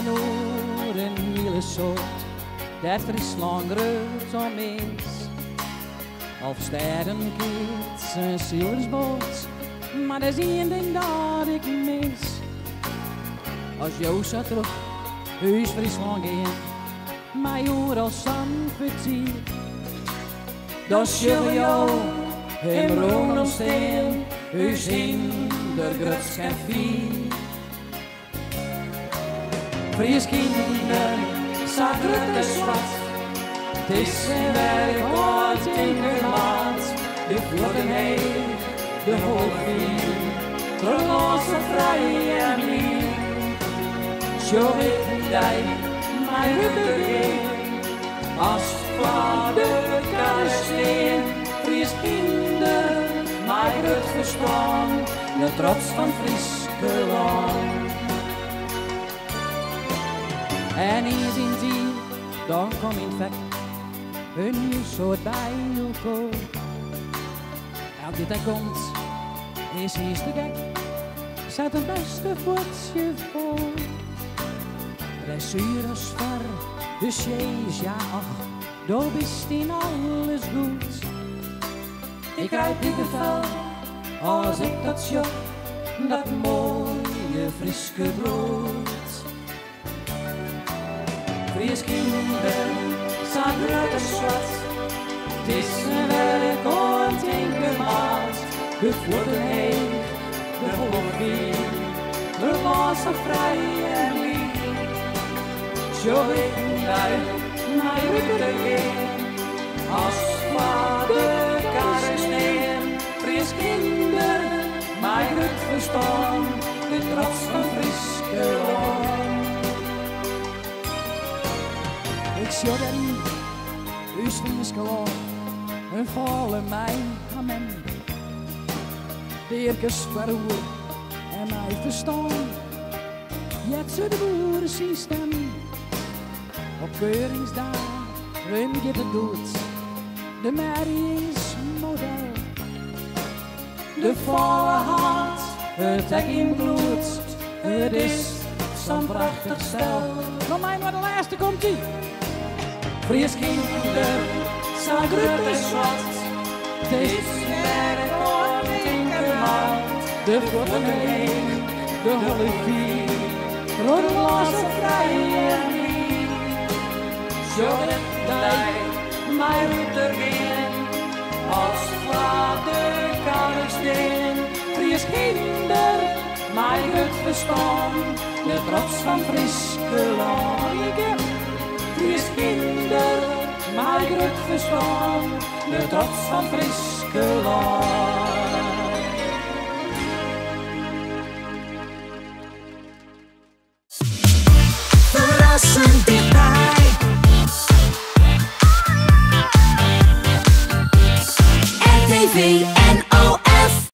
mijn oren wielen soort, dat Friesland groot om is. Of sterren kiet zijn zielersboot, maar dat is één ding dat ik mis. Als Joost zou terug, huis Friesland gaan, mijn oor als zandvertier. Dan zullen jou hem roon steen, huis in de Grutschenvier. Fries kinderen, zakrukke zwart, het is een werk wat in gemaakt. De vlotten heen, de hoofdvier, teruglossen vrij en lief. Zo ik dij, mijn rutte ging, als van de karsteen. Fries kinderen, mijn rut verstaan, de trots van Friesland. En hier zien die, dan kom in vet, een nieuw soort bij elkaar. Elk dit er komt, is hier te gek, zet het beste voetje voor. Dressuur als ver, de sjees, ja ach, daar is in alles goed. Ik krijg kippenvel, als ik dat sjok, dat mooie Friese brood. Fries kinderen, zakrukke zwart, het is een werk ooit in gemaakt. De vlotten heen, de hoofdvier, de losse vrij en lief. Zo ik uit mijn rutte ging, als vader karsteen. Fries kinderen, mijn rut verstaan, de trots van Friesland. Ik zie daarin, uw Friesland, een volle mijn amen. De eerkes verhoor en mij verstaan, jet ze de boeren zien stem. Op keuringsdag, ruim gaat het goed, de merrie is model. De volle hand, het hek in bloed, het is zo'n prachtig stel. Van mij maar de laatste komt-ie. Fries kinderen, zakrukke zwart, het is werk ooit in gemaakt. De vlotten heen, de hoofdvier, de losse vrij en lief. Zo het blij, mijn rutte ging, als vader karsteen. Fries kinderen, mijn rut verstaan, de trots van Friesland. Fries kinderen, mijn rut verstaan, de trots van Friesland.